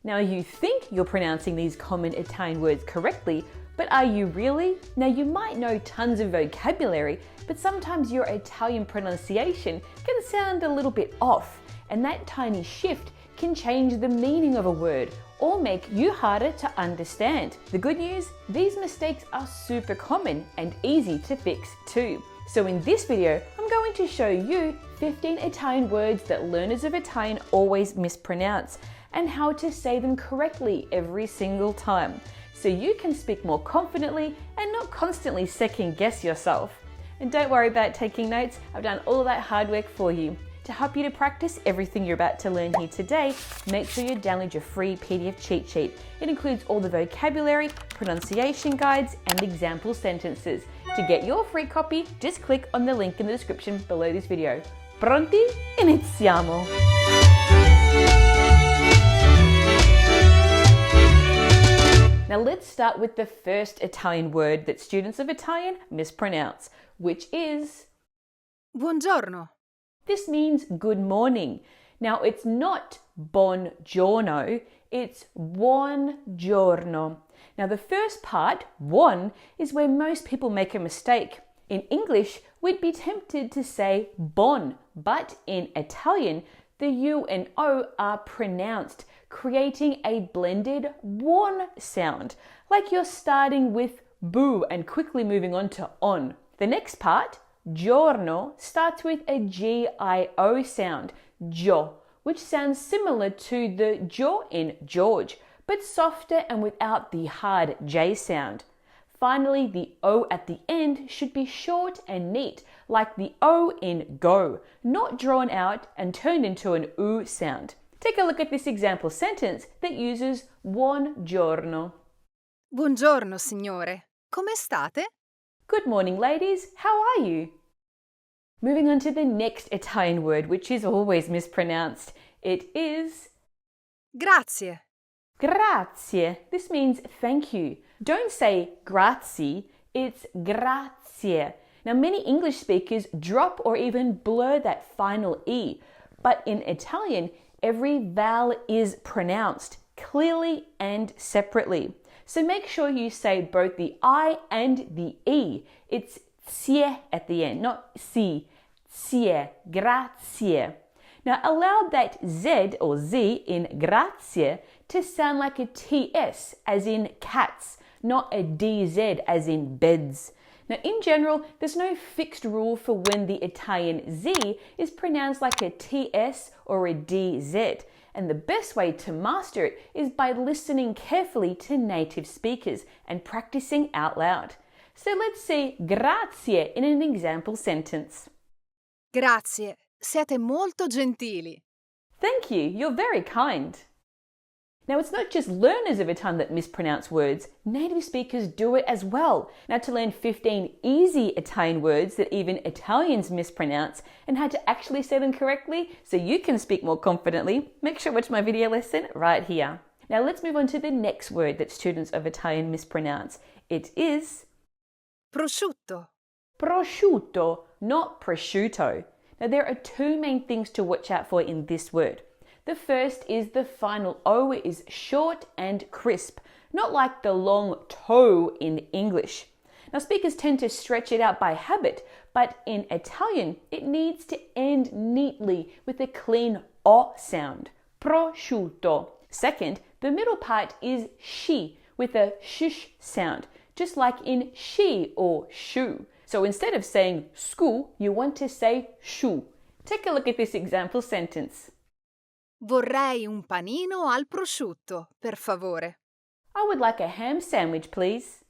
Now you think you're pronouncing these common Italian words correctly, but are you really? Now you might know tons of vocabulary, but sometimes your Italian pronunciation can sound a little bit off, and that tiny shift can change the meaning of a word or make you harder to understand. The good news, these mistakes are super common and easy to fix too. So in this video, I'm going to show you 15 Italian words that learners of Italian always mispronounce and how to say them correctly every single time, so you can speak more confidently and not constantly second guess yourself. And don't worry about taking notes, I've done all that hard work for you. To help you to practice everything you're about to learn here today, make sure you download your free PDF cheat sheet. It includes all the vocabulary, pronunciation guides, and example sentences. To get your free copy, just click on the link in the description below this video. Pronti? Iniziamo! Now let's start with the first Italian word that students of Italian mispronounce, which is Buongiorno. This means good morning. Now it's not buongiorno, it's buongiorno. Now the first part, buon, is where most people make a mistake. In English, we'd be tempted to say bon, but in Italian, the U and O are pronounced, creating a blended buon sound, like you're starting with bu and quickly moving on to on. The next part, giorno, starts with a G-I-O sound, gio, which sounds similar to the jaw in George, but softer and without the hard J sound. Finally, the O at the end should be short and neat, like the O in go, not drawn out and turned into an U sound. Take a look at this example sentence that uses buongiorno. Buongiorno, signore. Come state? Good morning, ladies. How are you? Moving on to the next Italian word, which is always mispronounced. It is Grazie. grazie. This means thank you. Don't say grazie, it's grazie. Now, many English speakers drop or even blur that final E, but in Italian, every vowel is pronounced clearly and separately. So make sure you say both the I and the E. It's zie at the end, not si. Zie, grazie. Now allow that Z or Z in grazie to sound like a TS as in cats, not a DZ as in beds. Now in general, there's no fixed rule for when the Italian Z is pronounced like a TS or a DZ. And the best way to master it is by listening carefully to native speakers and practicing out loud. So let's see grazie in an example sentence. Grazie. Siete molto gentili. Thank you, you're very kind. Now it's not just learners of Italian that mispronounce words, native speakers do it as well. Now to learn 15 easy Italian words that even Italians mispronounce and how to actually say them correctly so you can speak more confidently, make sure to watch my video lesson right here. Now let's move on to the next word that students of Italian mispronounce. It is Prosciutto. prosciutto, not prosciutto. Now there are two main things to watch out for in this word. The first is the final O is short and crisp, not like the long toe in English. Now speakers tend to stretch it out by habit, but in Italian it needs to end neatly with a clean O sound. Prosciutto. Second, the middle part is she with a shush sound, just like in she or shoe. So instead of saying school, you want to say shoe. Take a look at this example sentence. Vorrei un panino al prosciutto, per favore. I would like a ham sandwich, please.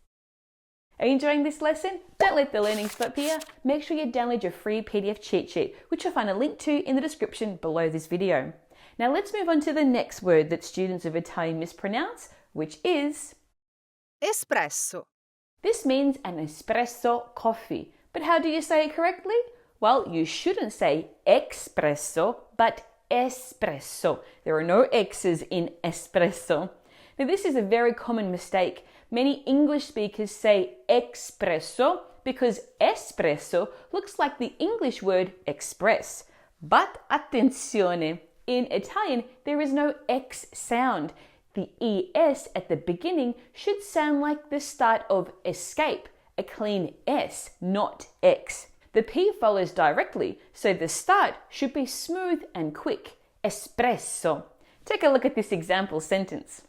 Are you enjoying this lesson? Don't let the learning stop here. Make sure you download your free PDF cheat sheet, which you'll find a link to in the description below this video. Now let's move on to the next word that students of Italian mispronounce, which is Espresso. This means an espresso coffee. But how do you say it correctly? Well, you shouldn't say espresso, but espresso. There are no X's in espresso. Now this is a very common mistake. Many English speakers say espresso because espresso looks like the English word express. But attenzione, in Italian there is no X sound. the ES at the beginning should sound like the start of escape, a clean S, not X. The P follows directly, so the start should be smooth and quick. Espresso. Take a look at this example sentence.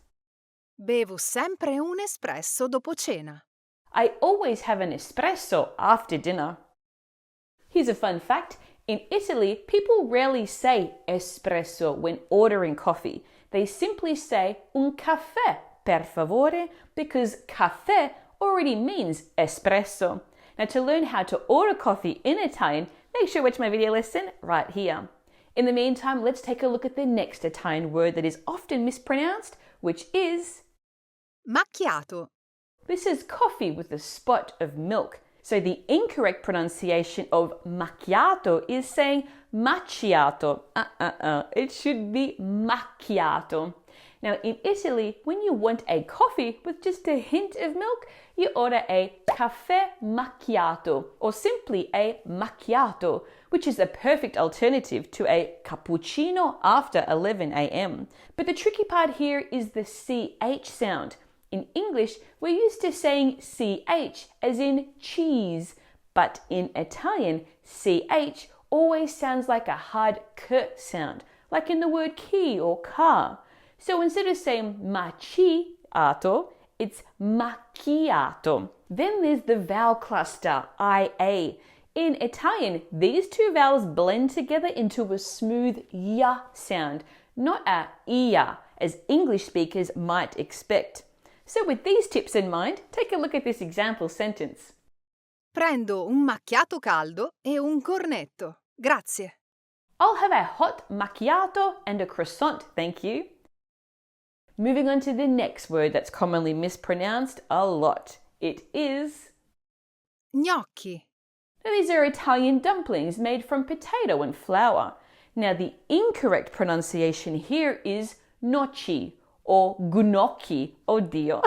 Bevo sempre un espresso dopo cena. I always have an espresso after dinner. Here's a fun fact. In Italy, people rarely say espresso when ordering coffee. They simply say un caffè, per favore, because caffè already means espresso. Now, to learn how to order coffee in Italian, make sure you watch my video lesson right here. In the meantime, let's take a look at the next Italian word that is often mispronounced, which is Macchiato. This is coffee with a spot of milk. So the incorrect pronunciation of macchiato is saying macchiato. It should be macchiato. Now in Italy, when you want a coffee with just a hint of milk, you order a caffè macchiato or simply a macchiato, which is a perfect alternative to a cappuccino after 11 a.m. But the tricky part here is the CH sound. In English, we're used to saying CH as in cheese, but in Italian, CH always sounds like a hard K sound, like in the word key or car. So instead of saying macchiato, it's macchiato. Then there's the vowel cluster, IA. In Italian, these two vowels blend together into a smooth ya sound, not a ia, as English speakers might expect. So with these tips in mind, take a look at this example sentence. Prendo un macchiato caldo e un cornetto. Grazie. I'll have a hot macchiato and a croissant, thank you. Moving on to the next word that's commonly mispronounced a lot. It is Gnocchi. Now these are Italian dumplings made from potato and flour. Now the incorrect pronunciation here is gnocchi or gnocchi. Oh dear.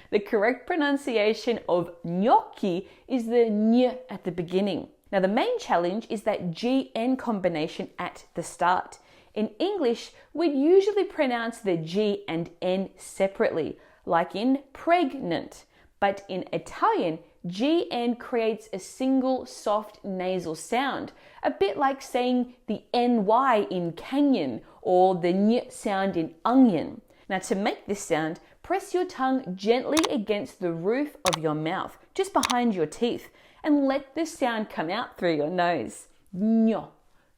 The correct pronunciation of gnocchi is the ñ at the beginning. Now the main challenge is that GN combination at the start. In English, we'd usually pronounce the G and N separately, like in pregnant. But in Italian, GN creates a single soft nasal sound, a bit like saying the NY in canyon or the ñ sound in onion. Now to make this sound, press your tongue gently against the roof of your mouth, just behind your teeth, and let the sound come out through your nose. Gno,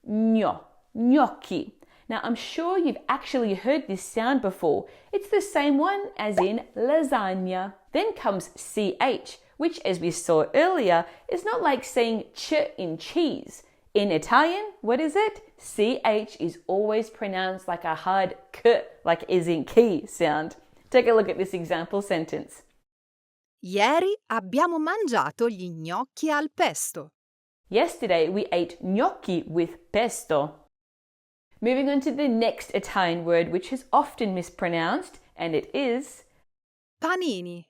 gno, gnocchi. Now I'm sure you've actually heard this sound before. It's the same one as in lasagna. Then comes CH, which as we saw earlier, is not like saying ch in cheese. In Italian, what is it? CH is always pronounced like a hard K, like is in key sound. Take a look at this example sentence. Ieri abbiamo mangiato gli gnocchi al pesto. Yesterday we ate gnocchi with pesto. Moving on to the next Italian word which is often mispronounced, and it is Panini.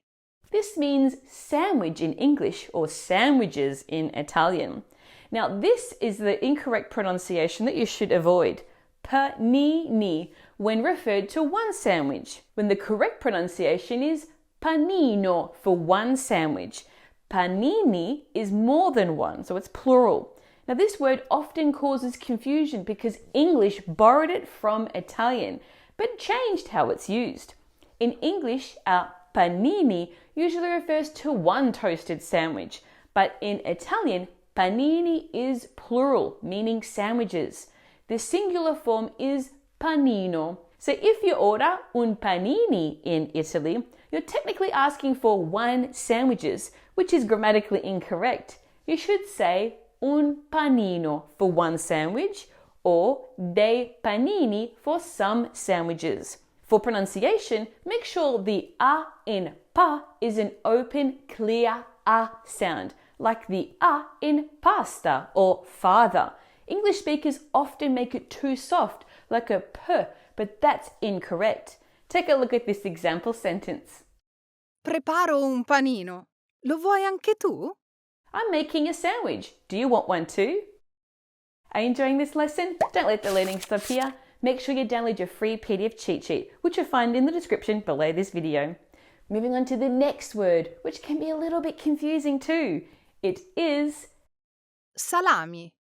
This means sandwich in English or sandwiches in Italian. Now this is the incorrect pronunciation that you should avoid. Panini when referred to one sandwich, when the correct pronunciation is panino for one sandwich. Panini is more than one, so it's plural. Now this word often causes confusion because English borrowed it from Italian, but changed how it's used. In English, a panini usually refers to one toasted sandwich, but in Italian, panini is plural, meaning sandwiches. The singular form is panino. So if you order un panini in Italy, you're technically asking for one sandwiches, which is grammatically incorrect. You should say un panino for one sandwich or dei panini for some sandwiches. For pronunciation, make sure the a in pa is an open, clear a sound, like the a in pasta or father. English speakers often make it too soft, like a p, but that's incorrect. Take a look at this example sentence. Preparo un panino. Lo vuoi anche tu? I'm making a sandwich. Do you want one too? Are you enjoying this lesson? Don't let the learning stop here. make sure you download your free PDF cheat sheet, which you'll find in the description below this video. Moving on to the next word, which can be a little bit confusing too. It is Salami.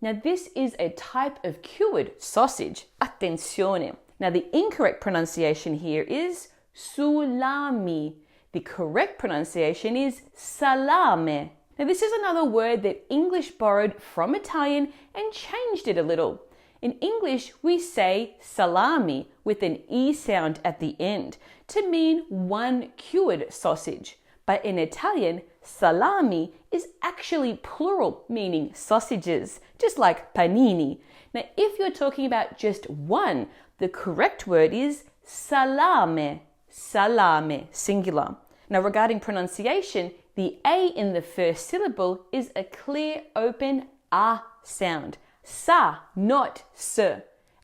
Now this is a type of cured sausage. Attenzione. Now the incorrect pronunciation here is sulami. The correct pronunciation is salame. Now this is another word that English borrowed from Italian and changed it a little. In English, we say salami with an E sound at the end to mean one cured sausage. But in Italian, salami is actually plural, meaning sausages, just like panini. Now, if you're talking about just one, the correct word is salame, salame, singular. Now, regarding pronunciation, the A in the first syllable is a clear, open A sound. Sa, not s.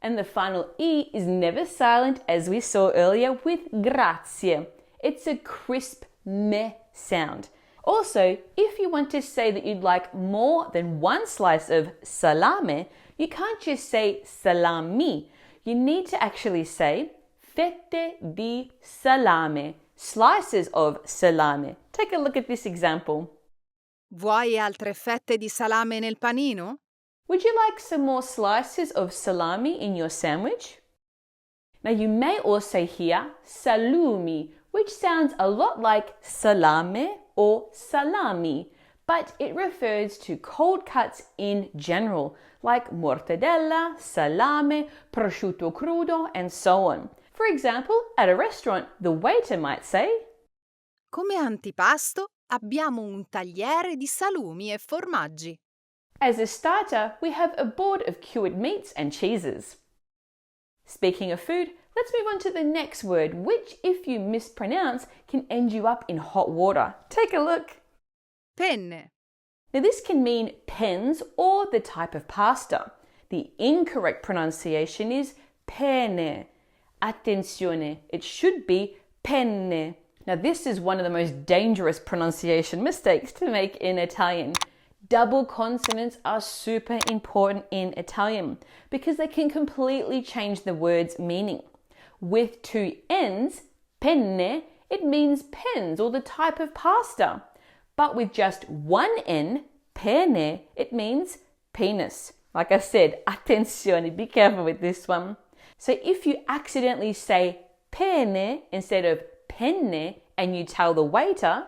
And the final E is never silent, as we saw earlier with grazie. It's a crisp meh sound. Also, if you want to say that you'd like more than one slice of salame, you can't just say salami. You need to actually say fette di salame, slices of salame. Take a look at this example. Vuoi altre fette di salame nel panino? Would you like some more slices of salami in your sandwich? Now you may also hear salumi, which sounds a lot like salame or salami, but it refers to cold cuts in general, like mortadella, salame, prosciutto crudo, and so on. For example, at a restaurant, the waiter might say, Come antipasto abbiamo un tagliere di salumi e formaggi. As a starter, we have a board of cured meats and cheeses. Speaking of food, let's move on to the next word, which, if you mispronounce, can end you up in hot water. Take a look. Penne. Now this can mean pens or the type of pasta. The incorrect pronunciation is penne. Attenzione, it should be penne. Now this is one of the most dangerous pronunciation mistakes to make in Italian. Double consonants are super important in Italian because they can completely change the word's meaning. With two N's, penne, it means pens or the type of pasta. But with just one N, penne, it means penis. Like I said, attenzione, be careful with this one. So if you accidentally say penne instead of penne and you tell the waiter,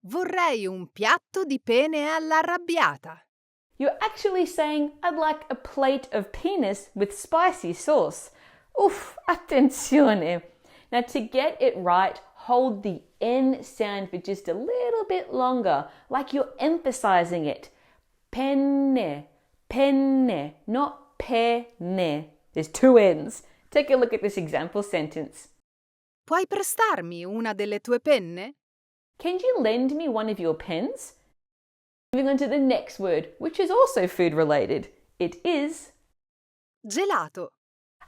Vorrei un piatto di penne all'arrabbiata. you're actually saying, I'd like a plate of penis with spicy sauce. Oof, attenzione. Now to get it right, hold the N sound for just a little bit longer, like you're emphasizing it. Penne, penne, not penne. There's two N's. Take a look at this example sentence. Puoi prestarmi una delle tue penne? Can you lend me one of your pens? Moving on to the next word, which is also food related. It is Gelato.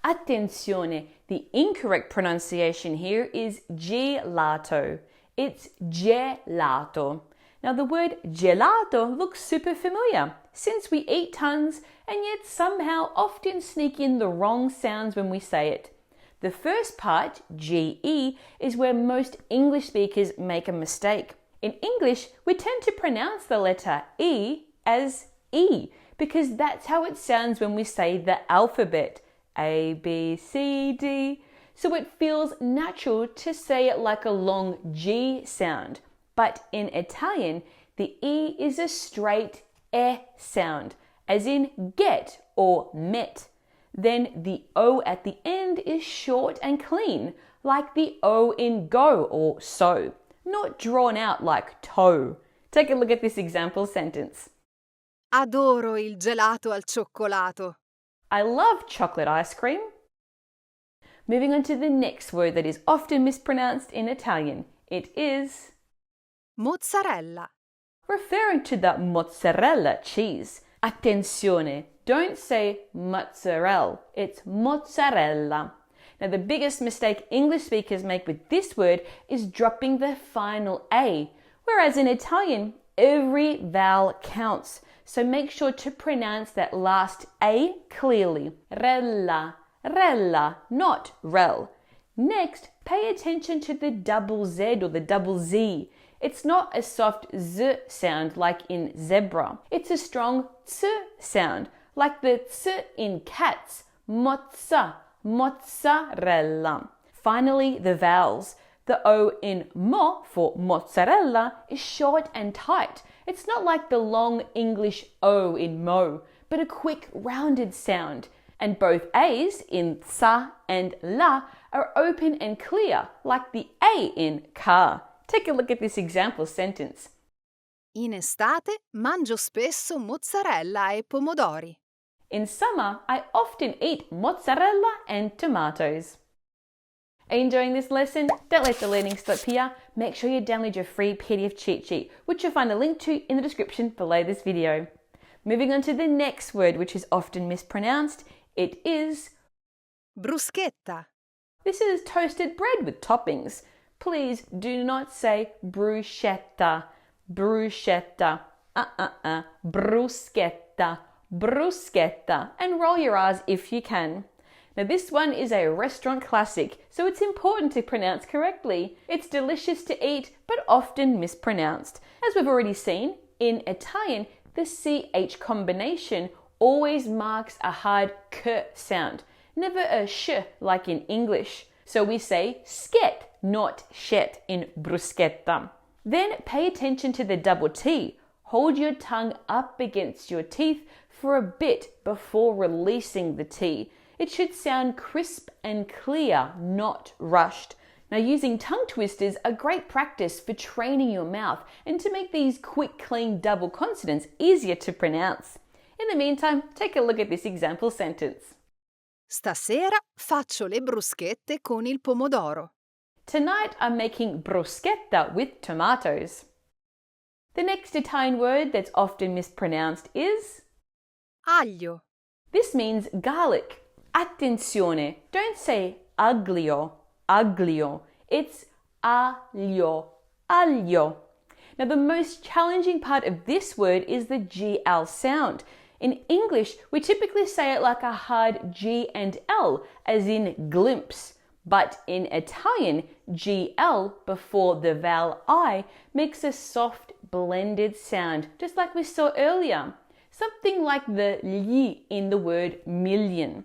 Attenzione, the incorrect pronunciation here is gelato. It's gelato. Now the word gelato looks super familiar since we eat tons and yet somehow often sneak in the wrong sounds when we say it. The first part, GE, is where most English speakers make a mistake. In English, we tend to pronounce the letter E as E because that's how it sounds when we say the alphabet. A, B, C, D. So it feels natural to say it like a long G sound. But in Italian, the E is a straight E sound, as in get or met. Then the O at the end is short and clean, like the O in go or so, not drawn out like toe. Take a look at this example sentence. Adoro il gelato al cioccolato. I love chocolate ice cream. Moving on to the next word that is often mispronounced in Italian. It is Mozzarella. referring to the mozzarella cheese. Attenzione, don't say mozzarella, it's mozzarella. Now the biggest mistake English speakers make with this word is dropping the final A, whereas in Italian, every vowel counts. So make sure to pronounce that last A clearly. Rella, Mozzarella, not rel. Next, pay attention to the double Z or the double Z. It's not a soft Z sound like in zebra. It's a strong Ts sound, like the Ts in cats. Mozzarella. Finally, the vowels. The O in mo for mozzarella is short and tight. It's not like the long English O in mo, but a quick rounded sound. And both A's in sa and la are open and clear, like the A in car. Take a look at this example sentence. In estate mangio spesso mozzarella e pomodori. In summer, I often eat mozzarella and tomatoes. Are you enjoying this lesson? Don't let the learning stop here. Make sure you download your free PDF cheat sheet, which you'll find a link to in the description below this video. Moving on to the next word, which is often mispronounced, it is Bruschetta. This is toasted bread with toppings. Please do not say bruschetta, bruschetta, bruschetta, bruschetta, and roll your R's if you can. Now this one is a restaurant classic, so it's important to pronounce correctly. It's delicious to eat, but often mispronounced. As we've already seen, in Italian, the CH combination always marks a hard K sound, never a sh like in English. So we say sket, not shet in bruschetta. Then pay attention to the double T. Hold your tongue up against your teeth for a bit before releasing the T. It should sound crisp and clear, not rushed. Now, using tongue twisters are great practice for training your mouth and to make these quick, clean double consonants easier to pronounce. In the meantime, take a look at this example sentence. Stasera faccio le bruschette con il pomodoro. Tonight I'm making bruschetta with tomatoes. The next Italian word that's often mispronounced is Aglio. This means garlic. Attenzione, don't say aglio, aglio. It's aglio, aglio. Now the most challenging part of this word is the GL sound. In English, we typically say it like a hard G and L, as in glimpse. But in Italian, GL before the vowel I makes a soft blended sound, just like we saw earlier. Something like the li in the word million.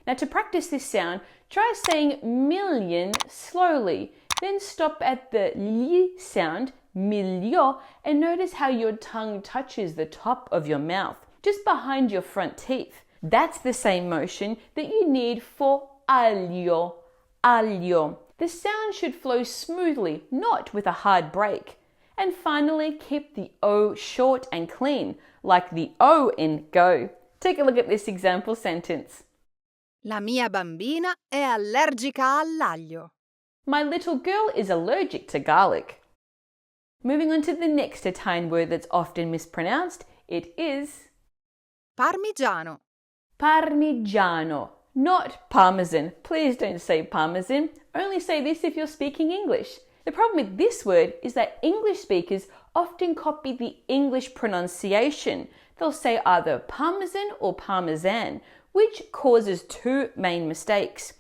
Now to practice this sound, try saying million slowly, then stop at the li sound, miglio, and notice how your tongue touches the top of your mouth, just behind your front teeth. That's the same motion that you need for aglio, aglio. The sound should flow smoothly, not with a hard break. And finally, keep the O short and clean, like the O in go. Take a look at this example sentence. La mia bambina è allergica all'aglio. My little girl is allergic to garlic. Moving on to the next Italian word that's often mispronounced, it is Parmigiano. Parmigiano, not parmesan. Please don't say parmesan. Only say this if you're speaking English. The problem with this word is that English speakers often copy the English pronunciation. They'll say either parmesan or parmesan, which causes two main mistakes.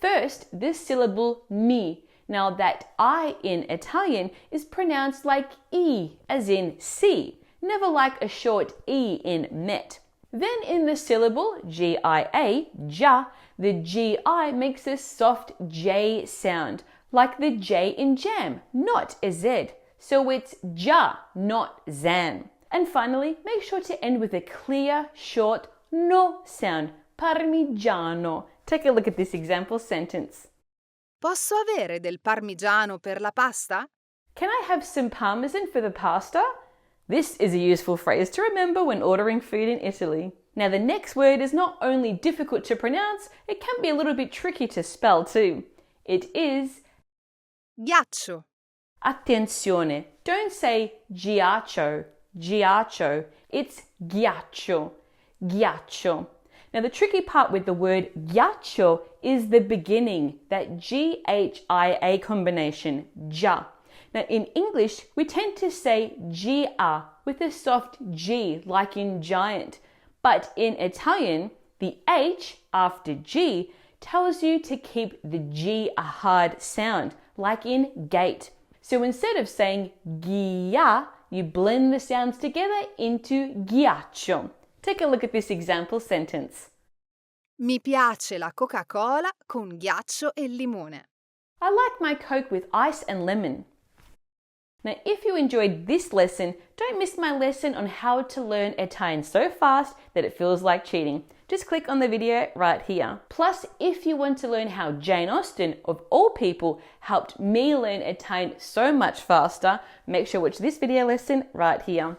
First, this syllable mi. Now that I in Italian is pronounced like E, as in si, never like a short E in met. Then in the syllable G-I-A, ja, the G-I makes a soft J sound, like the J in jam, not a Z. So it's ja, not zan. And finally, make sure to end with a clear, short no sound, Parmigiano. Take a look at this example sentence. Posso avere del parmigiano per la pasta? Can I have some parmesan for the pasta? This is a useful phrase to remember when ordering food in Italy. Now the next word is not only difficult to pronounce, it can be a little bit tricky to spell too. It is Ghiaccio. Attenzione, don't say Ghiaccio, Ghiaccio. It's Ghiaccio, Ghiaccio. Now the tricky part with the word Ghiaccio is the beginning, that G-H-I-A combination, ja. Now in English, we tend to say Gia with a soft G like in giant. But in Italian, the H after G tells you to keep the G a hard sound, like in gate. So instead of saying Ghia, you blend the sounds together into Ghiaccio. Take a look at this example sentence. Mi piace la Coca-Cola con ghiaccio e limone. I like my Coke with ice and lemon. Now, if you enjoyed this lesson, don't miss my lesson on how to learn Italian so fast that it feels like cheating. Just click on the video right here. Plus, if you want to learn how Jane Austen, of all people, helped me learn Italian so much faster, make sure to watch this video lesson right here.